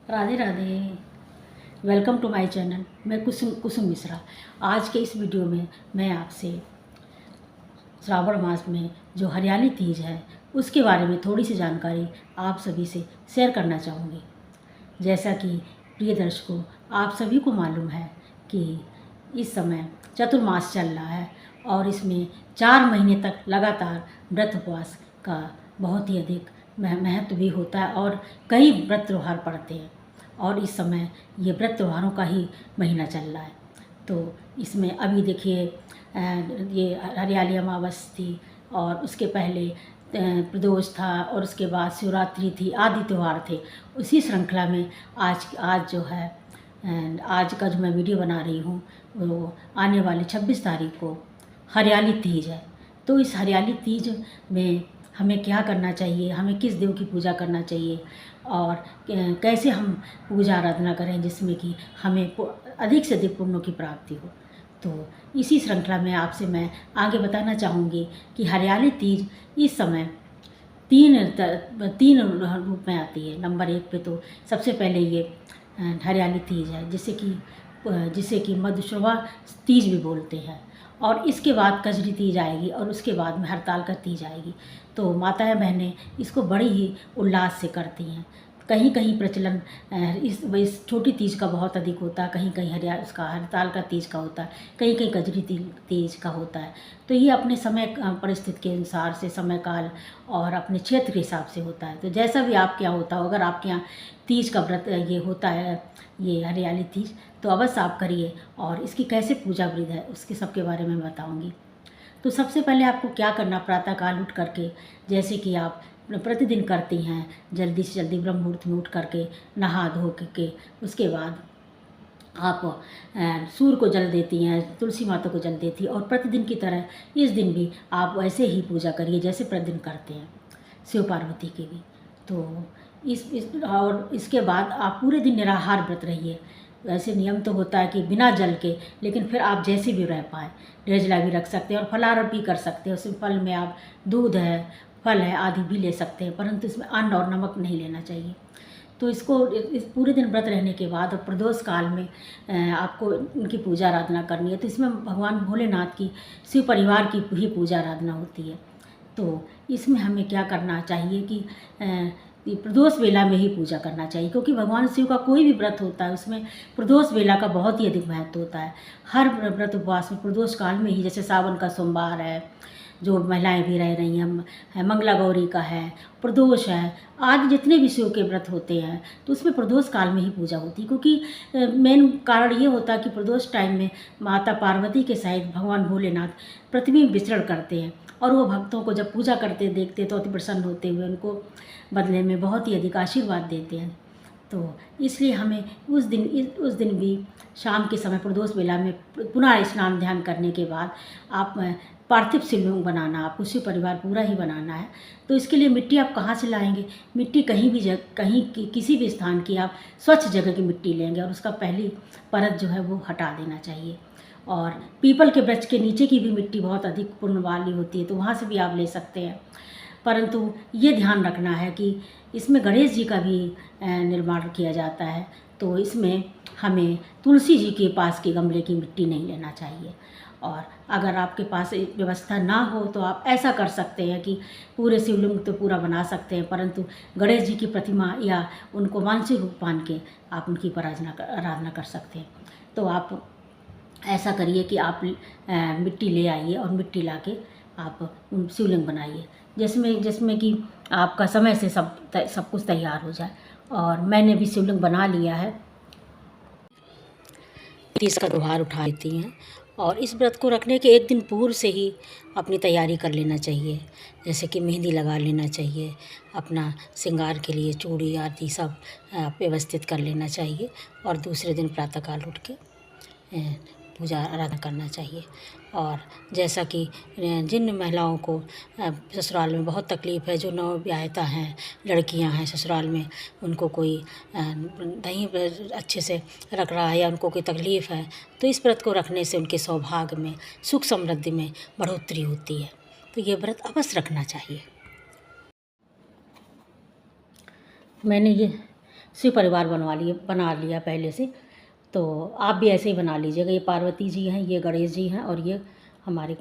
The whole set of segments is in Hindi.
Radhe Radhe. Welcome to my channel. मैं कुसुम मिश्रा। आज के इस वीडियो में मैं आपसे श्रावण मास में जो हरियाली तीज है उसके बारे में थोड़ी सी जानकारी आप सभी से शेयर करना चाहूँगी। जैसा कि प्रिय दर्शकों, आप सभी को मालूम है कि इस समय चतुर्मास चल रहा है और इसमें 4 महीने तक लगातार व्रत उपवास का बहुत ही अधिक महत्व भी होता है और कई व्रत त्यौहार पड़ते हैं और इस समय ये व्रत त्यौहारों का ही महीना चल रहा है। तो इसमें अभी देखिए ये हरियाली अमावस थी और उसके पहले प्रदोष था और उसके बाद शिवरात्रि थी, आदि त्यौहार थे। उसी श्रृंखला में आज जो है आज का जो मैं वीडियो बना रही हूँ वो आने वाली 26 तारीख को हरियाली तीज है। तो इस हरियाली तीज में हमें क्या करना चाहिए, हमें किस देव की पूजा करना चाहिए और कैसे हम पूजा आराधना करें जिसमें कि हमें अधिक से अधिक पुण्यों की प्राप्ति हो। तो इसी श्रृंखला में आपसे मैं आगे बताना चाहूँगी कि हरियाली तीज इस समय तीन रूप में आती है। नंबर 1 पे तो सबसे पहले ये हरियाली तीज है जिसे कि मधुश्रवा तीज भी बोलते हैं और इसके बाद कजरी तीज आएगी और उसके बाद में हड़ताल का तीज आएगी। तो माताएं बहनें इसको बड़ी ही उल्लास से करती हैं। कहीं कहीं प्रचलन इस छोटी तीज का बहुत अधिक होता है, कहीं कहीं उसका हड़ताल का तीज का होता है, कहीं कहीं कजरी तीज का होता है। तो ये अपने समय परिस्थिति के अनुसार से समय काल और अपने क्षेत्र के हिसाब से होता है। तो जैसा भी आपके यहाँ होता हो, अगर आपके यहाँ तीज का व्रत ये होता है, ये हरियाली तीज, तो अवश्य आप करिए और इसकी कैसे पूजा विधि है उसके सबके बारे में बताऊंगी। तो सबसे पहले आपको क्या करना, प्रातःकाल उठ करके जैसे कि आप प्रतिदिन करती हैं, जल्दी से जल्दी ब्रह्म मुहूर्त में उठ करके नहा धो के उसके बाद आप सूर्य को जल देती हैं, तुलसी माता को जल देती हैं और प्रतिदिन की तरह इस दिन भी आप वैसे ही पूजा करिए जैसे प्रतिदिन करते हैं शिव पार्वती की भी। तो और इसके बाद आप पूरे दिन निराहार व्रत रहिए। वैसे नियम तो होता है कि बिना जल के, लेकिन फिर आप जैसे भी रह पाएँ, निर्जला भी रख सकते हैं और फलाहार भी कर सकते हैं। उसमें फल में आप दूध है, फल है आदि भी ले सकते हैं, परंतु इसमें अन्न और नमक नहीं लेना चाहिए। तो इसको इस पूरे दिन व्रत रहने के बाद और प्रदोष काल में आपको उनकी पूजा आराधना करनी है। तो इसमें भगवान भोलेनाथ की, शिव परिवार की ही पूजा आराधना होती है। तो इसमें हमें क्या करना चाहिए कि प्रदोष वेला में ही पूजा करना चाहिए, क्योंकि भगवान शिव का कोई भी व्रत होता है उसमें प्रदोष वेला का बहुत ही अधिक महत्व होता है। हर व्रत उपवास में प्रदोष काल में ही, जैसे सावन का सोमवार है जो महिलाएं भी रह रही हैं, मंगला गौरी का है, प्रदोष है, आदि जितने भी शिव के व्रत होते हैं तो उसमें प्रदोष काल में ही पूजा होती है। क्योंकि मेन कारण ये होता है कि प्रदोष टाइम में माता पार्वती के सहित भगवान भोलेनाथ पृथ्वी में विचरण करते हैं और वो भक्तों को जब पूजा करते देखते तो अति प्रसन्न होते हुए उनको बदले में बहुत ही अधिक आशीर्वाद देते हैं। तो इसलिए हमें उस दिन भी शाम के समय प्रदोष वेला में पुनः स्नान ध्यान करने के बाद आप पार्थिव शिवलिंग बनाना, आपको शिव परिवार पूरा ही बनाना है। तो इसके लिए मिट्टी आप कहाँ से लाएंगे? मिट्टी किसी भी स्थान की आप स्वच्छ जगह की मिट्टी लेंगे और उसका पहली परत जो है वो हटा देना चाहिए। और पीपल के वृक्ष के नीचे की भी मिट्टी बहुत अधिक पुण्य वाली होती है, तो वहाँ से भी आप ले सकते हैं। परंतु ये ध्यान रखना है कि इसमें गणेश जी का भी निर्माण किया जाता है, तो इसमें हमें तुलसी जी के पास के गमले की मिट्टी नहीं लेना चाहिए। और अगर आपके पास व्यवस्था ना हो तो आप ऐसा कर सकते हैं कि पूरे शिवलिंग तो पूरा बना सकते हैं, परंतु गणेश जी की प्रतिमा या उनको मानसिक रूप मान के आप उनकी आराधना कर सकते हैं। तो आप ऐसा करिए कि आप मिट्टी ले आइए और मिट्टी ला के आप शिवलिंग बनाइए जिसमें कि आपका समय से सब कुछ तैयार हो जाए। और मैंने भी शिवलिंग बना लिया है। इसका त्योहार उठा लेती हैं और इस व्रत को रखने के एक दिन पूर्व से ही अपनी तैयारी कर लेना चाहिए। जैसे कि मेहंदी लगा लेना चाहिए, अपना श्रृंगार के लिए चूड़ी आदि सब व्यवस्थित कर लेना चाहिए और दूसरे दिन प्रातःकाल उठ के पूजा आराधना करना चाहिए। और जैसा कि जिन महिलाओं को ससुराल में बहुत तकलीफ़ है, जो नवविवाहिता हैं, लड़कियां हैं ससुराल में, उनको कोई नहीं अच्छे से रख रहा है या उनको कोई तकलीफ़ है, तो इस व्रत को रखने से उनके सौभाग्य में, सुख समृद्धि में बढ़ोतरी होती है। तो ये व्रत अवश्य रखना चाहिए। मैंने ये शिव परिवार बना लिया पहले से। तो आप भी ऐसे ही बना लीजिएगा। ये पार्वती जी हैं, ये गणेश जी हैं और ये हमारे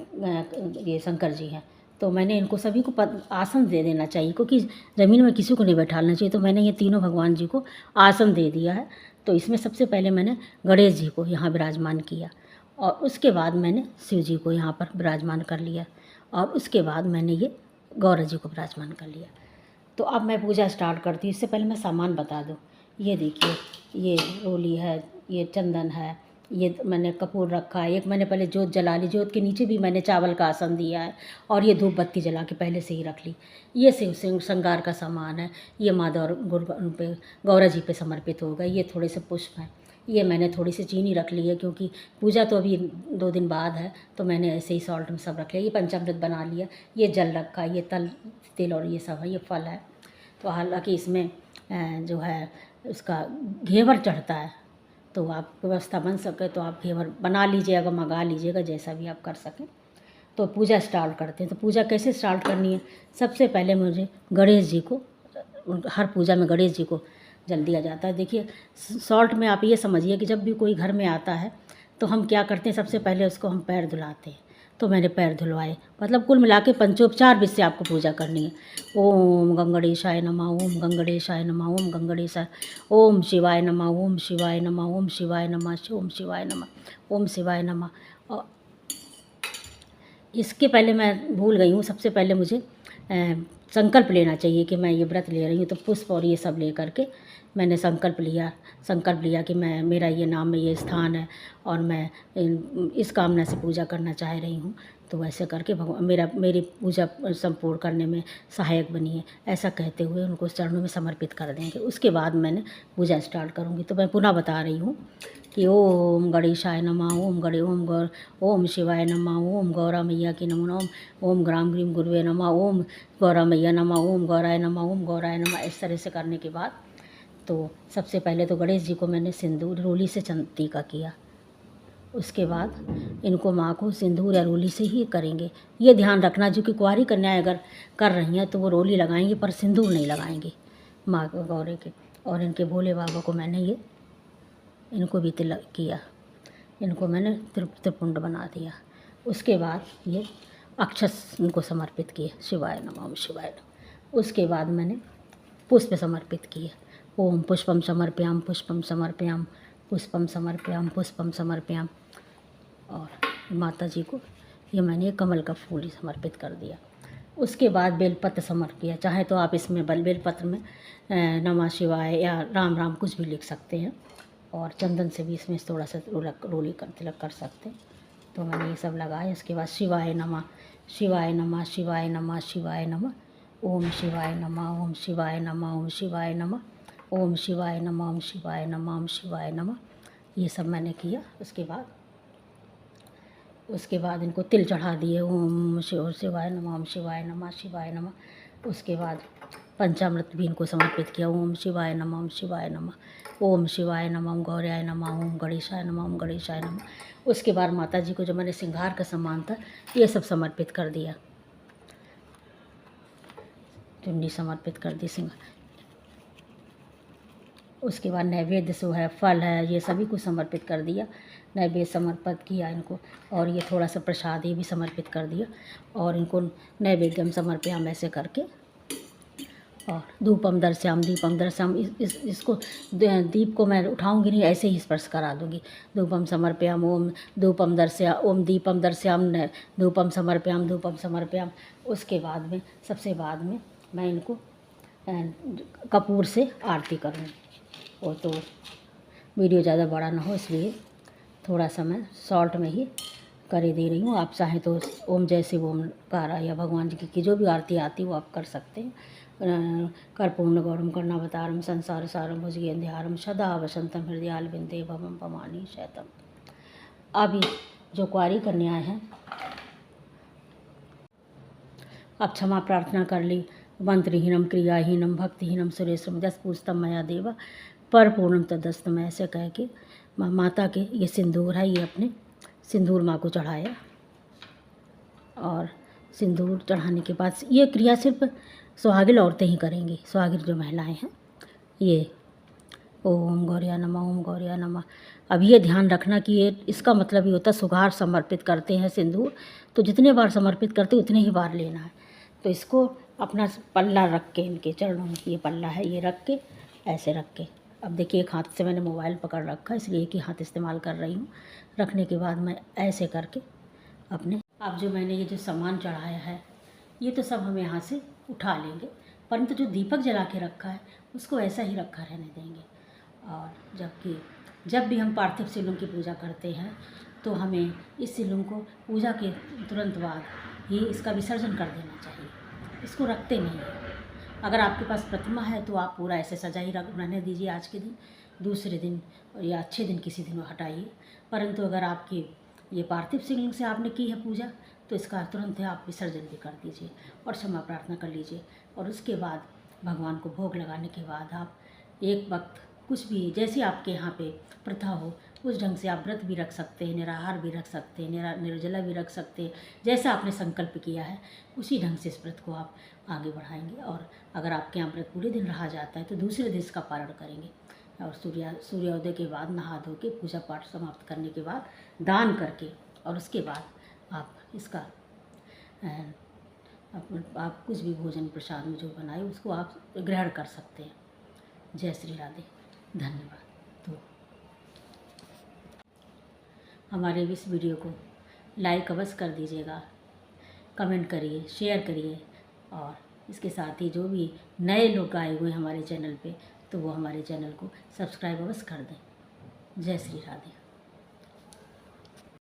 ये शंकर जी हैं। तो मैंने इनको सभी को आसन दे देना चाहिए, क्योंकि ज़मीन में किसी को नहीं बैठाना चाहिए। तो मैंने ये तीनों भगवान जी को आसन दे दिया है। तो इसमें सबसे पहले मैंने गणेश जी को यहाँ विराजमान किया और उसके बाद मैंने शिव जी को यहाँ पर विराजमान कर लिया और उसके बाद मैंने ये गौरा जी को विराजमान कर लिया। तो अब मैं पूजा स्टार्ट करती हूँ। इससे पहले मैं सामान बता दूँ। ये देखिए, ये रोली है, ये चंदन है, ये मैंने कपूर रखा है, एक मैंने पहले जोत जला ली, जोत के नीचे भी मैंने चावल का आसन दिया है और ये धूप बत्ती जला के पहले से ही रख ली। ये शिव श्रृंगार का सामान है। ये माता पे गौरा जी पे समर्पित होगा। ये थोड़े से पुष्प हैं। ये मैंने थोड़ी सी चीनी रख ली है, क्योंकि पूजा तो अभी 2 दिन बाद है, तो मैंने ऐसे ही सॉल्ट में सब रख लिया। ये पंचामृत बना लिया। ये जल रखा है, ये तिल और ये सब है, ये फल है। तो हालांकि इसमें जो है उसका घेवर चढ़ता है, तो आप व्यवस्था बन सके तो आप घेवर बना लीजिएगा, मंगा लीजिएगा, जैसा भी आप कर सकें। तो पूजा स्टार्ट करते हैं। तो पूजा कैसे स्टार्ट करनी है? सबसे पहले मुझे गणेश जी को, हर पूजा में गणेश जी को जल दिया जाता है। देखिए, शॉर्ट में आप ये समझिए कि जब भी कोई घर में आता है तो हम क्या करते हैं, सबसे पहले उसको हम पैर धुलाते हैं। तो मैंने पैर धुलवाए। मतलब कुल मिला के पंचोपचार विधि से आपको पूजा करनी है। ओम गंगणेशाय नमः, ओम गंगणेशाय नमः, ओम गंगणेशाय, ओम शिवाय नमः, ओम शिवाय नमः, ओम शिवाय नमः, ओम शिवाय नमः, ओम शिवाय नमः। और इसके पहले मैं भूल गई हूँ, सबसे पहले मुझे संकल्प लेना चाहिए कि मैं ये व्रत ले रही हूँ। तो पुष्प और ये सब ले करके मैंने संकल्प लिया कि मैं, मेरा ये नाम में ये स्थान है और मैं इस कामना से पूजा करना चाह रही हूँ। तो वैसे करके भगवान मेरी पूजा संपूर्ण करने में सहायक बनिए, ऐसा कहते हुए उनको चरणों में समर्पित कर देंगे। उसके बाद मैंने पूजा स्टार्ट करूँगी। तो मैं पुनः बता रही हूँ कि ओम गणेशाय नमः, ओम शिवाय नमः, ओम गौरा मैया की नमो नम, ओम ग्राम ग्रीम गुरुवे नमः, ओम गौरा मैया नमः, ओम गौराय नमः, ओम गौराय नमः। इस तरह से करने के बाद तो सबसे पहले तो गणेश जी को मैंने सिंदूर रोली से टीका किया। उसके बाद इनको माँ को सिंदूर या रोली से ही करेंगे। ये ध्यान रखना, जो कि कुंवारी कन्याएं अगर कर रही हैं तो वो रोली लगाएंगी पर सिंदूर नहीं लगाएंगी माँ गौरे के। और इनके भोले बाबा को मैंने ये, इनको भी तिलक किया, इनको मैंने त्रिपुंड बना दिया। उसके बाद ये अक्षत इनको समर्पित किए, शिवाय नमः, ओम शिवाय नमः। उसके बाद मैंने पुष्प समर्पित किए। ओम पुष्पम समर्पयाम, पुष्पम समर्पयाम, पुष्पम समर्पयाम, पुष्पम समर्पयाम। और माता जी को ये मैंने कमल का फूल ही समर्पित कर दिया। उसके बाद बेलपत्र समर्पित किया। चाहे तो आप इसमें बेलपत्र में नमः शिवाय या राम राम कुछ भी लिख सकते हैं और चंदन से भी इसमें थोड़ा सा रोली कर तिलक कर सकते हैं। तो मैंने ये सब लगाया। उसके बाद शिवाय नमः, शिवाय नमः, शिवाय नमः, शिवाय नमः, ओम शिवाय नमः, ओम शिवाय नमः, ओम शिवाय नमः, ओम शिवाय नमः, ओम शिवाय नमः, ओम शिवाय नमः। ये सब मैंने किया। उसके बाद इनको तिल चढ़ा दिए। ओम शिवाय नमः, ओम शिवाय नमः, शिवाय नमः। उसके बाद पंचामृत भी इनको समर्पित किया। ओम शिवाय नमः, ओम शिवाय नमः, ओम शिवाय नमः, ओम गौराय नमः, ओम गणेशाय नमः, ओम गणेशाय नमः। उसके बाद माता जी को जो मैंने श्रृंगार का सामान था ये सब समर्पित कर दिया। चुन्नी समर्पित कर दी, श्रृंगार। उसके बाद नैवेद्य सो है, फल है, ये सभी को समर्पित कर दिया। नैवेद्य समर्पित किया इनको और ये थोड़ा सा प्रसाद ये भी समर्पित कर दिया। और इनको नैवेद्यम समर्पयाम ऐसे करके, और धूपम दर्श्याम, दीपम दर्श्याम, इसको दीप को मैं उठाऊंगी नहीं, ऐसे ही स्पर्श करा दूंगी। धूपम समर्पयाम, ओम धूपम दर्श्या, ओम दीपम दर्श्याम, धूपम समर्पयाम, धूपम समर्पयाम। उसके बाद में सबसे बाद में मैं इनको कपूर से आरती करूँगी। और तो वीडियो ज़्यादा बड़ा ना हो इसलिए थोड़ा सा मैं शॉर्ट में ही करे दे रही हूँ। आप चाहें तो ओम जय शिव ओमकारा या भगवान जी की जो भी आरती आती है वो आप कर सकते हैं। कर्पूर्ण गौरम कर्णावतारम संसार सारम भुजगेंध्यारम सदा वसंतम हृदयाल बिंदे भवम पमानी शैतम। अभी जो कुंवारी कन्याएं हैं, अब क्षमा प्रार्थना कर ली। मंत्रहीनम क्रियाहीनम भक्तिहीनम सुरेशम जस पूछतम मया देवा परपूर्णम तदस्तम, ऐसे कह के माता के ये सिंदूर है, ये अपने सिंदूर माँ को चढ़ाया। और सिंदूर चढ़ाने के बाद ये क्रिया सिर्फ सुहागिन औरतें ही करेंगी। सुहागिन जो महिलाएं हैं ये ओम गौरिया नमः, ओम गौरिया नमः। अब ये ध्यान रखना कि ये इसका मतलब ये होता है सुघार समर्पित करते हैं सिंदूर, तो जितने बार समर्पित करते उतने ही बार लेना है। तो इसको अपना पल्ला रख के, इनके चरणों में ये पल्ला है, ये रख के ऐसे रख के, अब देखिए एक हाथ से मैंने मोबाइल पकड़ रखा, इसलिए एक ही हाथ इस्तेमाल कर रही हूँ। रखने के बाद मैं ऐसे करके अपने, अब जो मैंने ये जो सामान चढ़ाया है ये तो सब हम यहाँ से उठा लेंगे, परंतु जो दीपक जला के रखा है उसको ऐसा ही रखा रहने देंगे। और जब भी हम पार्थिव शिवलिंग की पूजा करते हैं तो हमें इस शिवलिंग को पूजा के तुरंत बाद ही इसका विसर्जन कर देना चाहिए, इसको रखते नहीं हैं। अगर आपके पास प्रतिमा है तो आप पूरा ऐसे सजा ही रहने दीजिए आज के दिन, दूसरे दिन या अच्छे दिन किसी दिन हटाइए। परंतु अगर आपकी ये पार्थिव शिवलिंग से आपने की है पूजा तो इसका तुरंत आप विसर्जन भी कर दीजिए और क्षमा प्रार्थना कर लीजिए। और उसके बाद भगवान को भोग लगाने के बाद आप एक वक्त कुछ भी, जैसे आपके यहाँ पे प्रथा हो उस ढंग से आप व्रत भी रख सकते हैं, निराहार भी रख सकते हैं, निर्जला भी रख सकते हैं। जैसा आपने संकल्प किया है उसी ढंग से इस व्रत को आप आगे बढ़ाएंगे। और अगर आपके यहाँ व्रत पूरे दिन रहा जाता है तो दूसरे दिन इसका पारण करेंगे। और सूर्योदय के बाद नहा धो के पूजा पाठ समाप्त करने के बाद दान करके, और उसके बाद आप इसका आप कुछ भी भोजन प्रसाद में जो बनाए उसको आप ग्रहण कर सकते हैं। जय श्री राधे, धन्यवाद। तो हमारे इस वीडियो को लाइक अवश्य कर दीजिएगा, कमेंट करिए, शेयर करिए, और इसके साथ ही जो भी नए लोग आए हुए हैं हमारे चैनल पे तो वो हमारे चैनल को सब्सक्राइब अवश्य कर दें। जय श्री राधे।